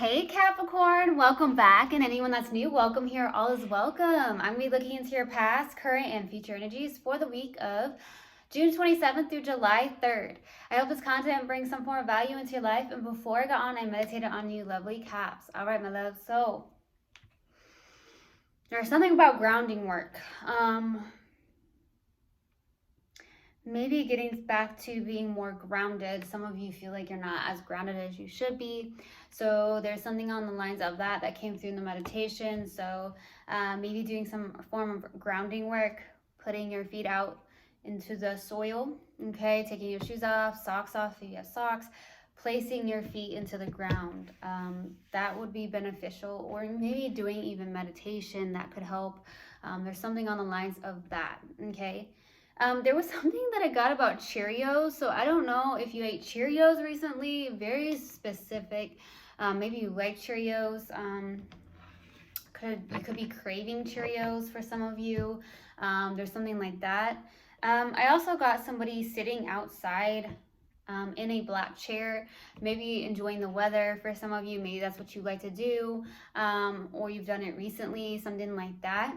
Hey Capricorn, welcome back, and anyone that's new, welcome here. All is welcome. I'm going to be looking into your past, current, and future energies for the week of June 27th through July 3rd. I hope this content brings some form of value into your life, and before I got on, I meditated on you lovely caps. All right, my love, so there's something about grounding work. Maybe getting back to being more grounded. Some of you feel like you're not as grounded as you should be. So there's something on the lines of that came through in the meditation. So maybe doing some form of grounding work, putting your feet out into the soil, okay? Taking your shoes off, socks off if you have socks, placing your feet into the ground. That would be beneficial, or maybe doing even meditation that could help. There's something on the lines of that, okay? There was something that I got about Cheerios, so I don't know if you ate Cheerios recently. Very specific. Maybe you like Cheerios. You could be craving Cheerios for some of you. There's something like that. I also got somebody sitting outside in a black chair, maybe enjoying the weather for some of you. Maybe that's what you like to do, or you've done it recently, something like that.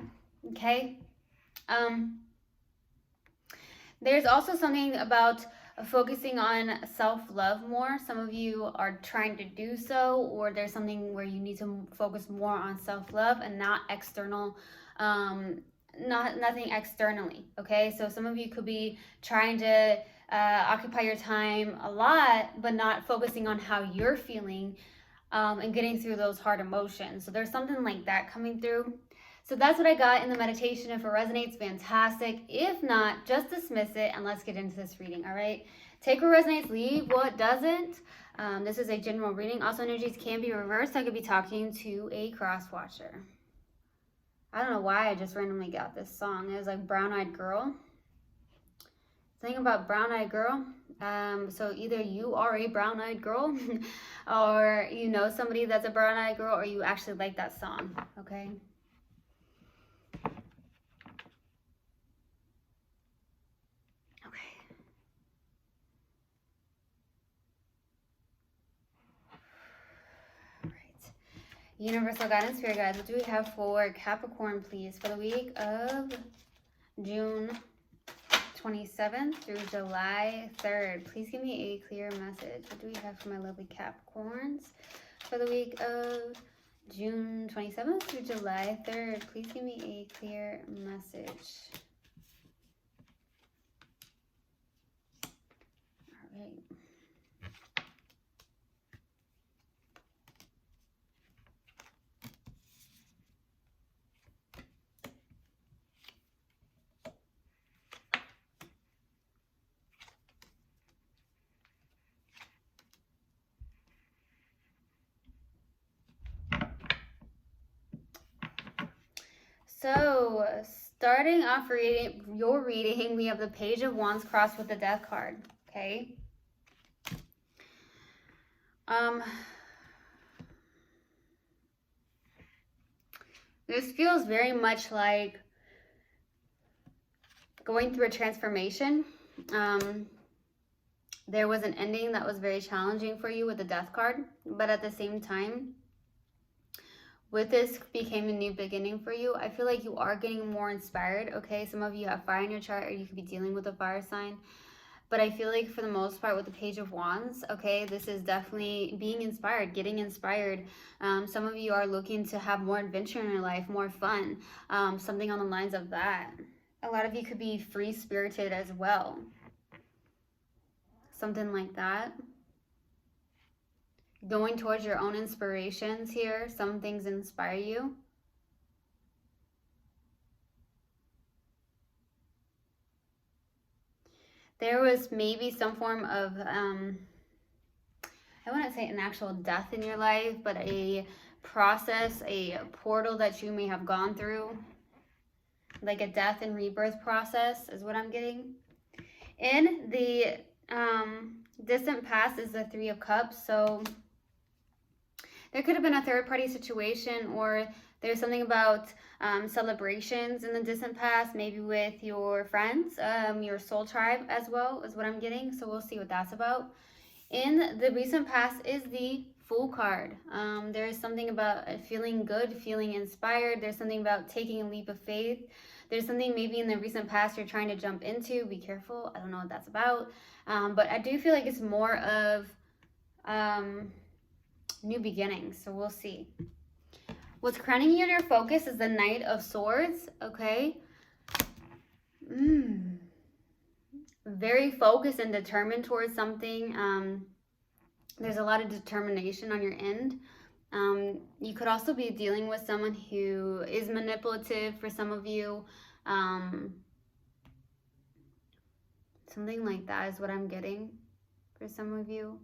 Okay. There's also something about focusing on self-love more. Some of you are trying to do so, or there's something where you need to focus more on self-love and not external, nothing externally, okay? So some of you could be trying to occupy your time a lot, but not focusing on how you're feeling and getting through those hard emotions. So there's something like that coming through. So that's what I got in the meditation. If it resonates, fantastic. If not, just dismiss it and let's get into this reading, all right? Take what resonates, leave what doesn't. This is a general reading. Also, energies can be reversed. I could be talking to a cross watcher. I don't know why I just randomly got this song. It was like Brown Eyed Girl. Think about Brown Eyed Girl. So either you are a brown eyed girl or you know somebody that's a brown eyed girl, or you actually like that song, okay? Universal guidance, spirit guides, what do we have for Capricorn, please, for the week of June 27th through July 3rd? Please give me a clear message. What do we have for my lovely Capricorns for the week of June 27th through July 3rd? Please give me a clear message. All right. So, starting off your reading, we have the Page of Wands crossed with the Death card, okay? This feels very much like going through a transformation. There was an ending that was very challenging for you with the Death card, but at the same time, with this became a new beginning for you. I feel like you are getting more inspired, okay? Some of you have fire in your chart, or you could be dealing with a fire sign. But I feel like for the most part with the Page of Wands, okay, this is definitely being inspired, getting inspired. Some of you are looking to have more adventure in your life, more fun, something on the lines of that. A lot of you could be free-spirited as well. Something like that. Going towards your own inspirations here. Some things inspire you. There was maybe some form of, I wouldn't say an actual death in your life, but a process, a portal that you may have gone through. Like a death and rebirth process is what I'm getting. In the distant past is the Three of Cups. So there could have been a third-party situation, or there's something about celebrations in the distant past, maybe with your friends, your soul tribe as well, is what I'm getting. So we'll see what that's about. In the recent past is the Fool card. There is something about feeling good, feeling inspired. There's something about taking a leap of faith. There's something maybe in the recent past you're trying to jump into. Be careful. I don't know what that's about. But I do feel like it's more of new beginnings. So we'll see. What's crowning you in your focus is the Knight of Swords. Okay. Very focused and determined towards something. There's a lot of determination on your end. You could also be dealing with someone who is manipulative for some of you. Something like that is what I'm getting for some of you.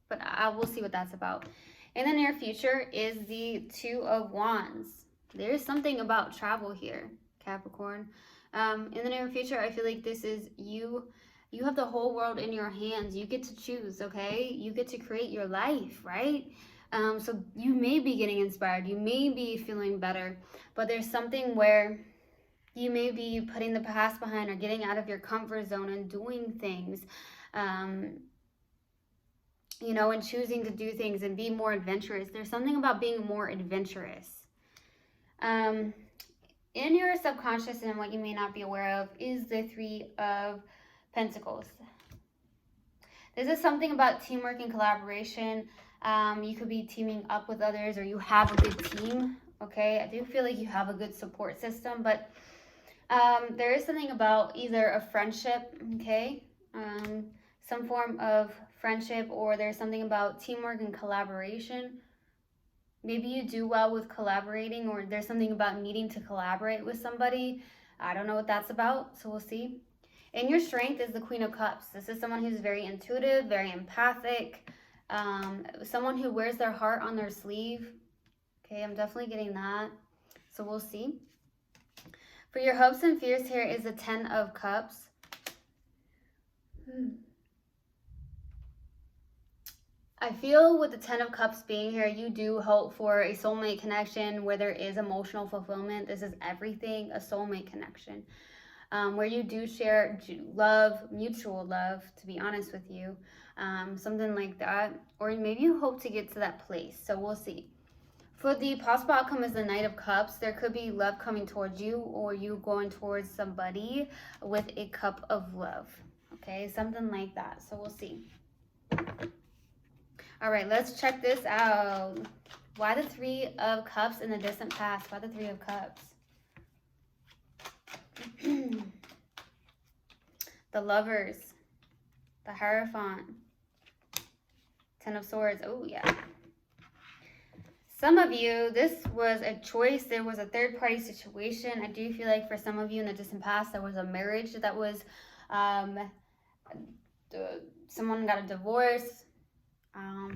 But I will see what that's about. In the near future is the Two of Wands. There's something about travel here, Capricorn. In the near future, I feel like this is you. You have the whole world in your hands. You get to choose, okay? You get to create your life, right? So you may be getting inspired. You may be feeling better. But there's something where you may be putting the past behind or getting out of your comfort zone and doing things. You know, and choosing to do things and be more adventurous. There's something about being more adventurous. In your subconscious and what you may not be aware of is the Three of Pentacles. This is something about teamwork and collaboration. You could be teaming up with others, or you have a good team. Okay, I do feel like you have a good support system, but there is something about either a friendship, okay, some form of friendship, or there's something about teamwork and collaboration. Maybe you do well with collaborating, or there's something about needing to collaborate with somebody. I don't know what that's about, so we'll see. And your strength is the Queen of Cups. This is someone who's very intuitive, very empathic, someone who wears their heart on their sleeve. Okay, I'm definitely getting that. So we'll see. For your hopes and fears here is the Ten of Cups. I feel with the Ten of Cups being here, you do hope for a soulmate connection where there is emotional fulfillment. This is everything, a soulmate connection. Where you do share love, mutual love, to be honest with you. Something like that. Or maybe you hope to get to that place. So we'll see. For the possible outcome is the Knight of Cups. There could be love coming towards you, or you going towards somebody with a cup of love. Okay, something like that. So we'll see. All right, let's check this out. Why the Three of Cups in the distant past? Why the Three of Cups? The Lovers, the Hierophant, Ten of Swords. Oh, yeah. Some of you, this was a choice. There was a third-party situation. I do feel like for some of you in the distant past, there was a marriage that was, someone got a divorce.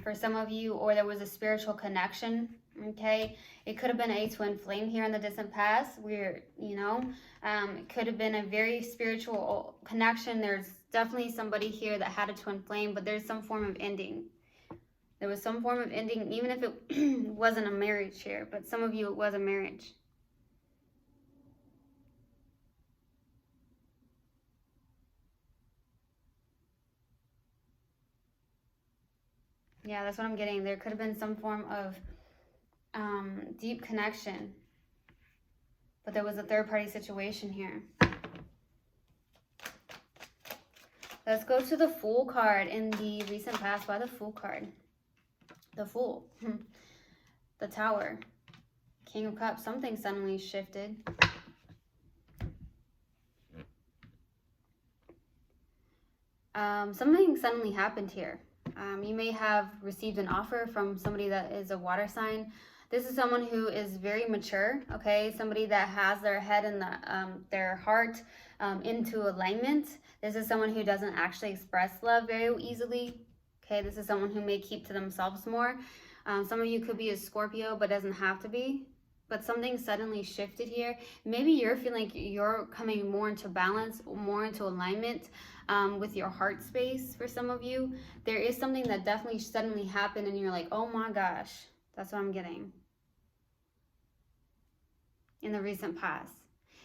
For some of you, or there was a spiritual connection. Okay, it could have been a twin flame here in the distant past. It could have been a very spiritual connection. There's definitely somebody here that had a twin flame, but there's some form of ending. There was some form of ending, even if it wasn't a marriage here, but some of you, it was a marriage. Yeah, that's what I'm getting. There could have been some form of deep connection, but there was a third-party situation here. Let's go to the Fool card in the recent past. Why the Fool card? The Fool. The Tower. King of Cups. Something suddenly shifted. Something suddenly happened here. You may have received an offer from somebody that is a water sign. This is someone who is very mature, okay? Somebody that has their head and their heart into alignment. This is someone who doesn't actually express love very easily, okay? This is someone who may keep to themselves more. Some of you could be a Scorpio, but doesn't have to be. But something suddenly shifted here. Maybe you're feeling like you're coming more into balance, more into alignment with your heart space for some of you. There is something that definitely suddenly happened and you're like, oh my gosh, that's what I'm getting in the recent past.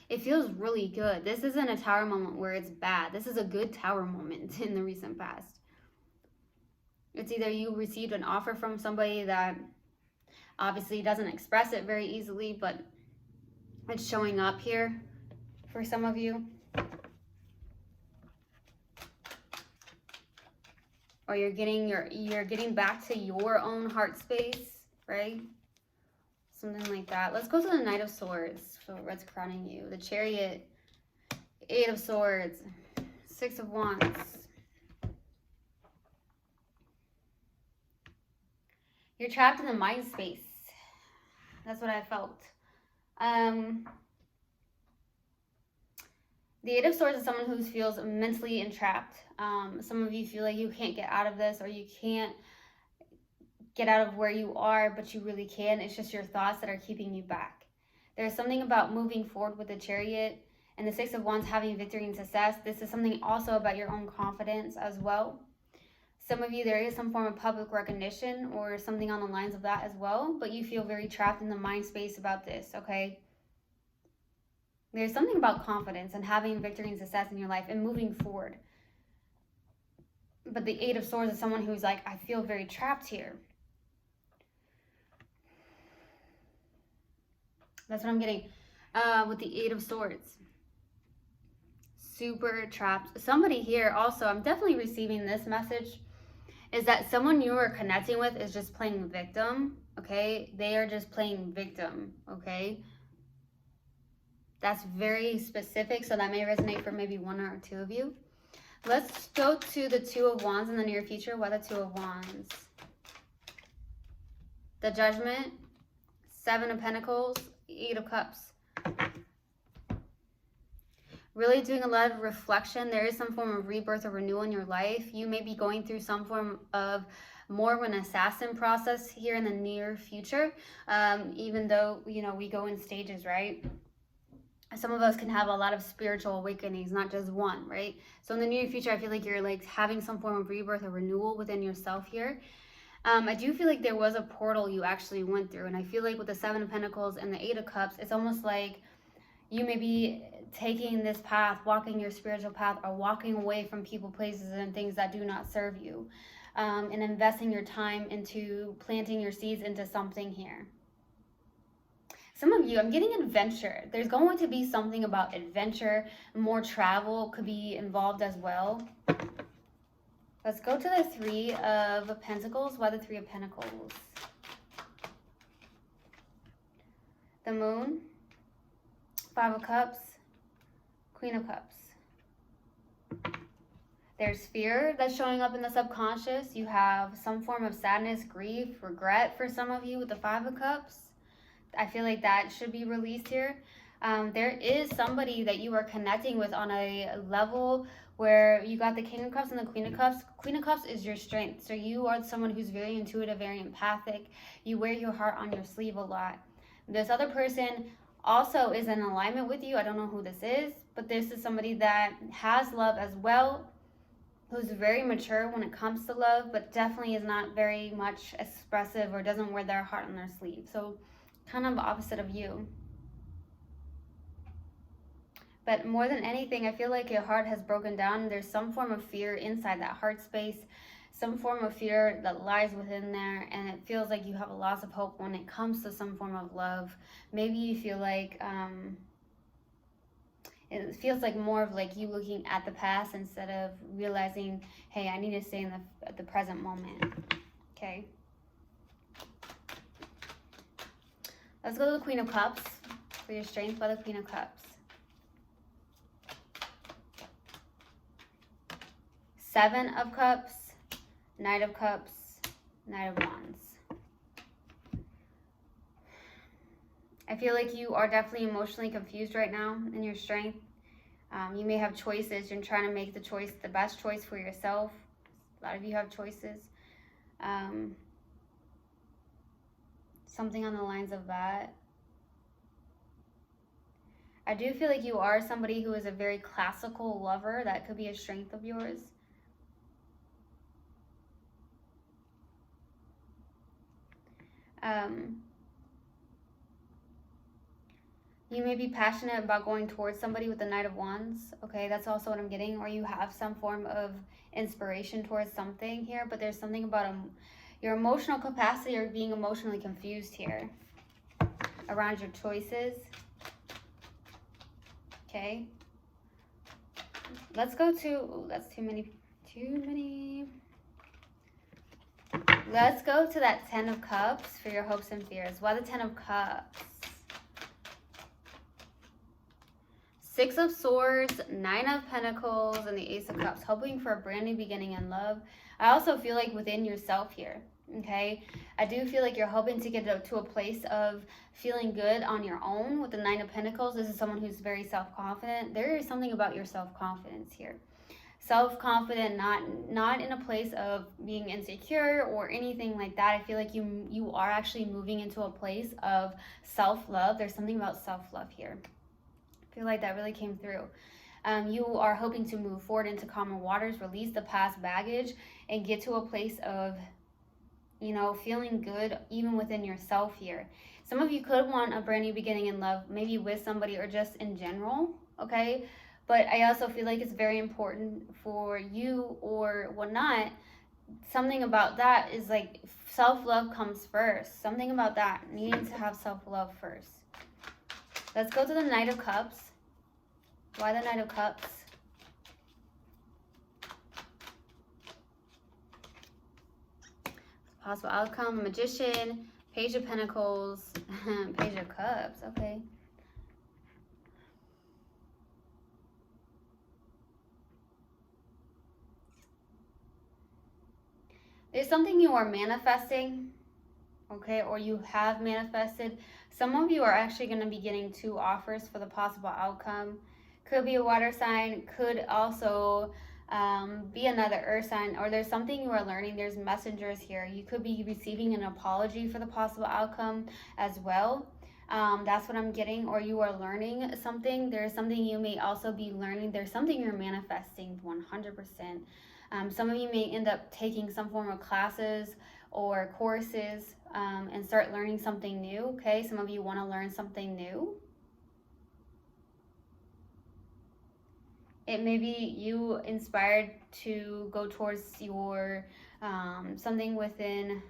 It feels really good. This isn't a tower moment where it's bad. This is a good tower moment in the recent past. It's either you received an offer from somebody that obviously doesn't express it very easily, but it's showing up here for some of you. Or you're getting back to your own heart space, right? Something like that. Let's go to the Knight of Swords for what's crowning you. The Chariot, 8 of Swords, 6 of Wands. You're trapped in the mind space. That's what I felt. The 8 of Swords is someone who feels mentally entrapped. Some of you feel like you can't get out of this, or you can't get out of where you are, but you really can. It's just your thoughts that are keeping you back. There's something about moving forward with the Chariot and the 6 of Wands having victory and success. This is something also about your own confidence as well. Some of you, there is some form of public recognition or something on the lines of that as well, but you feel very trapped in the mind space about this, okay? There's something about confidence and having victory and success in your life and moving forward. But the 8 of Swords is someone who's like, I feel very trapped here. That's what I'm getting with the 8 of Swords. Super trapped. Somebody here also, I'm definitely receiving this message, is that someone you are connecting with is just playing victim, okay? They are just playing victim, okay? That's very specific, so that may resonate for maybe 1 or 2 of you. Let's go to the 2 of Wands in the near future. Why the 2 of Wands? The Judgment, 7 of Pentacles, 8 of Cups. Really doing a lot of reflection. There is some form of rebirth or renewal in your life. You may be going through some form of more of an assassin process here in the near future, even though, you know, we go in stages, right? Some of us can have a lot of spiritual awakenings, not just one, right? So in the near future, I feel like you're like having some form of rebirth or renewal within yourself here. I do feel like there was a portal you actually went through. And I feel like with the 7 of Pentacles and the 8 of Cups, it's almost like you may be taking this path, walking your spiritual path, or walking away from people, places, and things that do not serve you. And investing your time into planting your seeds into something here. Some of you, I'm getting adventure. There's going to be something about adventure. More travel could be involved as well. Let's go to the 3 of Pentacles. Why the 3 of Pentacles? The Moon, 5 of Cups, Queen of Cups. There's fear that's showing up in the subconscious. You have some form of sadness, grief, regret for some of you with the 5 of Cups. I feel like that should be released here. There is somebody that you are connecting with on a level where you got the King of Cups and the Queen of Cups. Queen of Cups is your strength. So you are someone who's very intuitive, very empathic. You wear your heart on your sleeve a lot. This other person also is in alignment with you. I don't know who this is, but this is somebody that has love as well, who's very mature when it comes to love, but definitely is not very much expressive or doesn't wear their heart on their sleeve. So kind of opposite of you. But more than anything, I feel like your heart has broken down. There's some form of fear inside that heart space, some form of fear that lies within there, and it feels like you have a loss of hope when it comes to some form of love. Maybe you feel like it feels like more of like you looking at the past instead of realizing, hey, I need to stay in the present moment. Okay. Let's go to the Queen of Cups for your strength by the Queen of Cups. 7 of Cups, Knight of Cups, Knight of Wands. I feel like you are definitely emotionally confused right now in your strength. You may have choices. You're trying to make the best choice for yourself. A lot of you have choices. Something on the lines of that. I do feel like you are somebody who is a very classical lover. That could be a strength of yours. You may be passionate about going towards somebody with the Knight of Wands. Okay, that's also what I'm getting. Or you have some form of inspiration towards something here, but there's something about your emotional capacity or being emotionally confused here around your choices. Okay. Let's go to, oh, that's too many. Let's go to that 10 of Cups for your hopes and fears. Why the 10 of Cups? 6 of Swords, 9 of Pentacles, and the Ace of Cups. Hoping for a brand new beginning in love. I also feel like within yourself here, okay? I do feel like you're hoping to get to a place of feeling good on your own with the 9 of Pentacles. This is someone who's very self-confident. There is something about your self-confidence here. Self-confident, not in a place of being insecure or anything like that. I feel like you are actually moving into a place of self-love. There's something about self-love here. I feel like that really came through. You are hoping to move forward into calmer waters, release the past baggage, and get to a place of, you know, feeling good even within yourself here. Some of you could want a brand new beginning in love, maybe with somebody or just in general, okay? But I also feel like it's very important for you or whatnot. Something about that is like self-love comes first. Something about that, needing to have self-love first. Let's go to the Knight of Cups. Why the Knight of Cups? Possible outcome, Magician, Page of Pentacles, Page of Cups, okay. There's something you are manifesting, okay, or you have manifested. Some of you are actually going to be getting 2 offers for the possible outcome. Could be a water sign, could also be another earth sign, or there's something you are learning. There's messengers here. You could be receiving an apology for the possible outcome as well. That's what I'm getting. Or you are learning something. There's something you may also be learning. There's something you're manifesting 100%. Some of you may end up taking some form of classes or courses and start learning something new, okay? Some of you want to learn something new. It may be you inspired to go towards your something within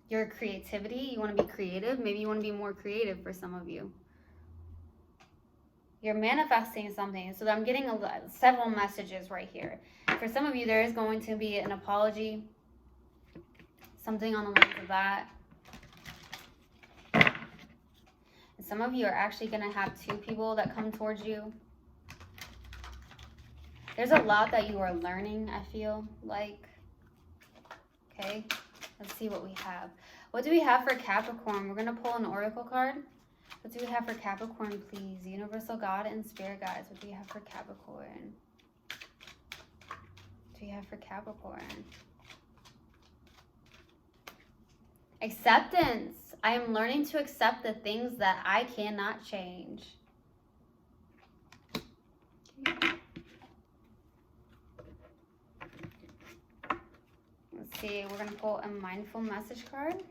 your creativity. You want to be creative. Maybe you want to be more creative for some of you. You're manifesting something. So I'm getting several messages right here. For some of you, there is going to be an apology. Something on the lines of that. And some of you are actually going to have 2 people that come towards you. There's a lot that you are learning, I feel like. Okay, let's see what we have. What do we have for Capricorn? We're going to pull an oracle card. What do we have for Capricorn, please? Universal God and Spirit Guides. What do you have for Capricorn? What do you have for Capricorn? Acceptance. I am learning to accept the things that I cannot change. Let's see. We're going to pull a mindful message card.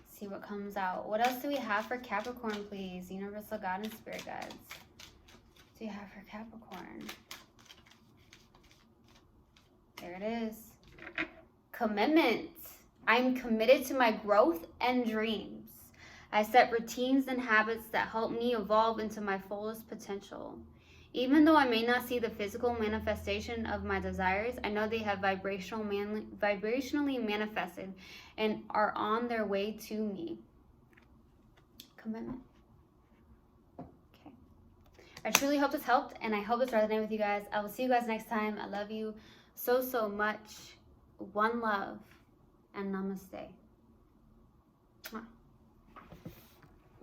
See what comes out. What else do we have for Capricorn, please? Universal God and Spirit Guides. What do you have for Capricorn? There it is. Commitment. I'm committed to my growth and dreams. I set routines and habits that help me evolve into my fullest potential. Even though I may not see the physical manifestation of my desires, I know they have vibrationally manifested and are on their way to me. Commitment. Okay. I truly hope this helped, and I hope this resonated with you guys. I will see you guys next time. I love you so, so much. One love, and namaste. Mwah.